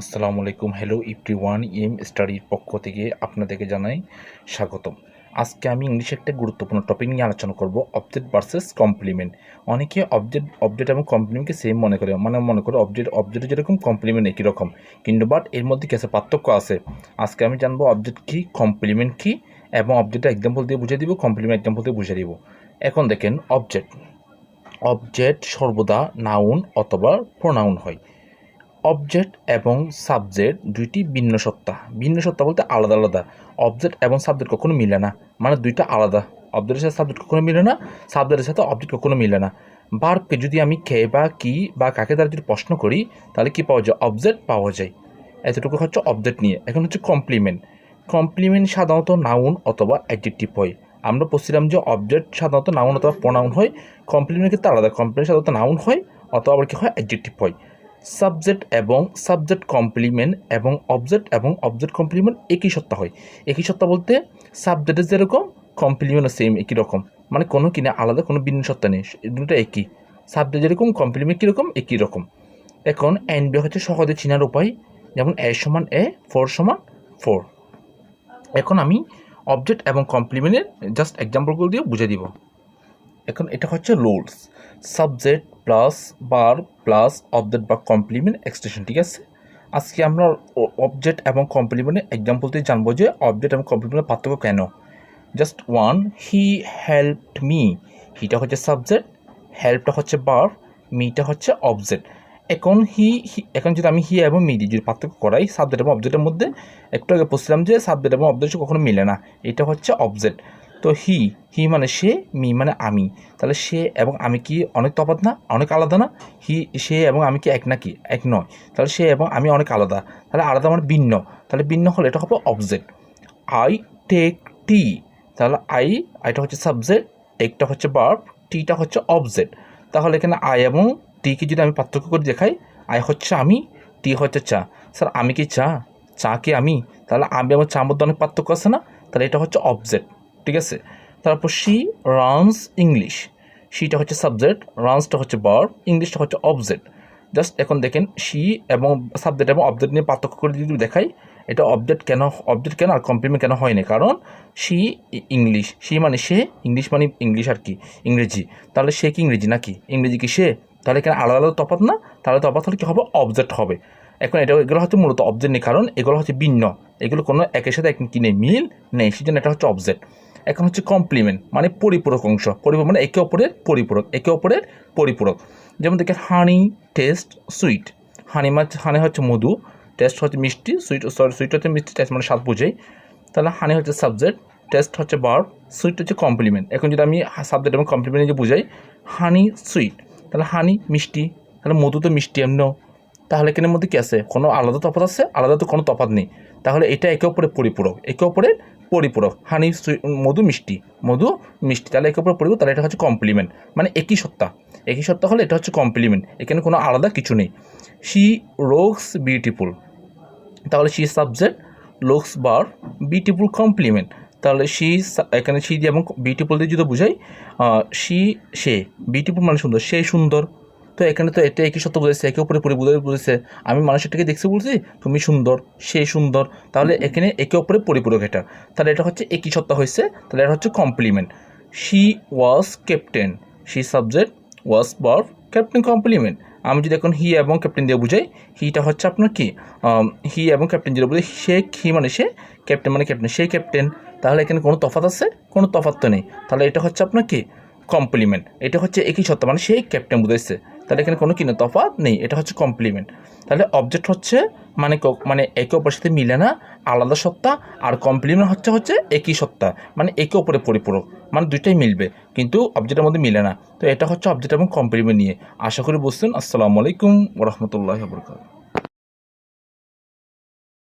আসসালামু আলাইকুম। Hello everyone, স্টাডির পক্ষ থেকে আপনাদেরকে জানাই স্বাগতম। আজকে আমি ইংলিশে একটা গুরুত্বপূর্ণ টপিক নিয়ে আলোচনা করব, অবজেক্ট ভার্সেস কমপ্লিমেন্ট। অনেকে অবজেক্ট এবং কমপ্লিমেন্টকে সেম মনে করে, মনে করে অবজেক্ট যেরকম কমপ্লিমেন্ট একই রকম, কিন্তু বাট এর মধ্যে কিছু পার্থক্য আছে। আজকে আমি জানবো অবজেক্ট কী, কমপ্লিমেন্ট কী, এবং অবজেক্টের এক্সাম্পল দিয়ে বুঝিয়ে দিব, কমপ্লিমেন্ট এক্সাম্পল দিয়ে বুঝিয়ে দিব। এখন দেখেন, অবজেক্ট সর্বদা নাউন অথবা প্রোনাউন হয়। অবজেক্ট এবং সাবজেক্ট দুইটি ভিন্ন সত্তা। ভিন্ন সত্তা বলতে আলাদা আলাদা। অবজেক্ট এবং সাবজেক্ট কখনো মিলে না, মানে দুইটা আলাদা। অবজেক্টের সাথে সাবজেক্ট কখনো মিলে না, সাবজেক্টের সাথে অবজেক্ট কখনো মিলে না। ভার্বকে যদি আমি কে বা কি বা কাকে দ্বারা যদি প্রশ্ন করি, তাহলে কি পাওয়া যায়? অবজেক্ট পাওয়া যায়। এতটুকু হচ্ছে অবজেক্ট নিয়ে। এখন হচ্ছে কমপ্লিমেন্ট। কমপ্লিমেন্ট সাধারণত নাউন অথবা অ্যাডজেক্টিভ হয়। আমরা বলছিলাম যে অবজেক্ট সাধারণত নাউন অথবা প্রোনাউন হয়, কমপ্লিমেন্টের ক্ষেত্রে আলাদা। কমপ্লিমেন্ট সাধারণত নাউন হয় অথবা আবার কি হয়? অ্যাডজেক্টিভ হয়। সাবজেক্ট এবং সাবজেক্ট কমপ্লিমেন্ট এবং অবজেক্ট কমপ্লিমেন্ট একই সত্তা হয়। একই সত্তা বলতে সাবজেক্টের যেরকম, কমপ্লিমেন্টও সেম একই রকম, মানে কোনো কিনা আলাদা কোনো ভিন্ন সত্তা নেই, দুটো একই। সাবজেক্ট যেরকম, কমপ্লিমেন্ট কীরকম, একই রকম। এখন এন বি হচ্ছে সহজে চেনার উপায়, যেমন এ সমান এ, ফোর সমান ফোর। এখন আমি অবজেক্ট এবং কমপ্লিমেন্টের জাস্ট এক্সাম্পলগুলো দিয়ে বুঝে দিব। এখন এটা হচ্ছে রুলস, সাবজেক্ট প্লাস বার প্লাস অবজেক্ট বা কমপ্লিমেন্ট এক্সটেনশন, ঠিক আছে। আজকে আমরা অবজেক্ট এবং কমপ্লিমেন্টের এক্সাম্পল দিয়ে জানবো যে অবজেক্ট এবং কমপ্লিমেন্টের পার্থক্য কেন। জাস্ট ওয়ান, হি হেল্পড মি। হিটা হচ্ছে সাবজেক্ট, হেল্পটা হচ্ছে বার, মিটা হচ্ছে অবজেক্ট। এখন এখন যদি আমি হি এবং মি যদি পার্থক্য করাই সাবজেক্ট এবং অবজেক্টের মধ্যে, একটু আগে বলছিলাম যে সাবজেক্ট এবং অবজেক্ট কখনো মিলে না, এটা হচ্ছে অবজেক্ট। তো হি মানে সে, মি মানে আমি। তাহলে সে এবং আমি কি অনেক তফাৎ না, অনেক আলাদা না? সে এবং আমি কি এক নাকি? এক নয়। তাহলে সে এবং আমি অনেক আলাদা। তাহলে আলাদা মানে ভিন্ন। তাহলে ভিন্ন হলে এটা হবে অবজেক্ট। আই টেক টি, তাহলে আইটা হচ্ছে সাবজেক্ট, টেকটা হচ্ছে ভার্ব, টিটা হচ্ছে অবজেক্ট। তাহলে এখানে আই এবং টিকে যদি আমি পার্থক্য করে দেখাই, আই হচ্ছে আমি, টি হচ্ছে চা। স্যার আমি কি চা, চা কি আমি? তাহলে আমি এবং চার মধ্যে অনেক পার্থক্য আছে না? তাহলে এটা হচ্ছে অবজেক্ট, ঠিক আছে। তারপর শি রানস ইংলিশ, শিটা হচ্ছে সাবজেক্ট, রানসটা হচ্ছে ভার্ব, ইংলিশটা হচ্ছে অবজেক্ট। জাস্ট এখন দেখেন শি এবং সাবজেক্ট এবং অবজেক্ট নিয়ে পার্থক্য করে যদি দেখাই, এটা অবজেক্ট কেন আর কমপ্লিমেন্ট কেন হয়নি? কারণ শি ইংলিশ, শি মানে সে, ইংলিশ মানে ইংলিশ আর কি, ইংরেজি। তাহলে সে কি ইংরেজি নাকি? ইংরেজি কি সে? তাহলে এখানে আলাদা আলাদা তফাৎ না? তাহলে তফাৎ হলে কী হবে? অবজেক্ট হবে। এখন এগুলো হচ্ছে মূলত অবজেক্ট নেই, কারণ এগুলো হচ্ছে ভিন্ন, এগুলো কোনো একের সাথে এক কি নেই, মিল নেই, সেজন্য এটা হচ্ছে অবজেক্ট। এখন হচ্ছে কমপ্লিমেন্ট, মানে পরিপূরক অংশ। পরিপূরক মানে একে অপরের পরিপূরক, একে অপরের পরিপূরক। যেমন দেখেন হানি টেস্ট সুইট। হানি হচ্ছে মধু, টেস্ট হচ্ছে মিষ্টি, সুইট হচ্ছে মিষ্টি, টেস্ট মানে স্বাদ বোঝাই। তাহলে হানি হচ্ছে সাবজেক্ট, টেস্ট হচ্ছে ভার্ব, সুইট হচ্ছে কমপ্লিমেন্ট। এখন যদি আমি সাবজেক্ট এবং কমপ্লিমেন্ট যে বুঝাই, হানি সুইট, তাহলে হানি মিষ্টি, তাহলে মধু তো মিষ্টি এমনিও। তাহলে এখানের মধ্যে কী আছে? কোনো আলাদা তফাৎ আছে? আলাদা তো কোনো তফাৎ নেই। তাহলে এটা একে অপরের পরিপূরক, একে অপরের পরিপূরক। হানি মধু মিষ্টি, মধু মিষ্টি, তাহলে একে অপরের পরিপূরক, তাহলে এটা হচ্ছে কমপ্লিমেন্ট, মানে একই সত্তা। একই সত্তা হলে এটা হচ্ছে কমপ্লিমেন্ট, এখানে কোনো আলাদা কিছু নেই। শি লুকস বিউটিফুল, তাহলে she subject, looks verb, beautiful complement. তাহলে এখানে শি দিয়ে এবং বিউটিফুল দিয়ে যদি বুঝাই, সে বিউটিফুল মানে সুন্দর, সে সুন্দর। তো এখানে তো এটা একই সত্য বুঝেছে, একে উপরে বুঝেছে। আমি মানুষটাকে দেখছি বলছি তুমি সুন্দর, সে সুন্দর, তাহলে এখানে একে অপরে পরিপূরক এটা। তাহলে এটা হচ্ছে একই সত্তা হয়েছে, তাহলে এটা হচ্ছে complement. She was captain, she subject, was verb, captain complement. আমি যদি এখন হি এবং ক্যাপ্টেন দিয়ে বুঝাই, হিটা হচ্ছে আপনার কি, হি এবং ক্যাপ্টেন যদি বুঝাই, হি মানে সে, ক্যাপ্টেন মানে ক্যাপ্টেন, সেই ক্যাপ্টেন। তাহলে এখানে কোনো তফাৎ আছে? কোনো তফাৎ তো নেই। তাহলে এটা হচ্ছে আপনার কি, কমপ্লিমেন্ট। এটা হচ্ছে একই সত্তা, মানে সেই ক্যাপ্টেন বুঝাইছে, তাহলে এখানে কোনো কিনা তফাৎ নেই, এটা হচ্ছে কমপ্লিমেন্ট। তাহলে অবজেক্ট হচ্ছে মানে একে অপরের সাথে মিলে না, আলাদা সত্তা। আর কমপ্লিমেন্ট হচ্ছে একই সত্তা, মানে একে অপরে পরিপূরক, মানে দুইটাই মিলবে কিন্তু অবজেক্টের মধ্যে মিলে না। তো এটা হচ্ছে অবজেক্ট এবং কমপ্লিমেন্ট নিয়ে। আশা করি বুঝছেন। আসসালামু আলাইকুম ওয়া রাহমাতুল্লাহি ওয়া বারাকাতুহু।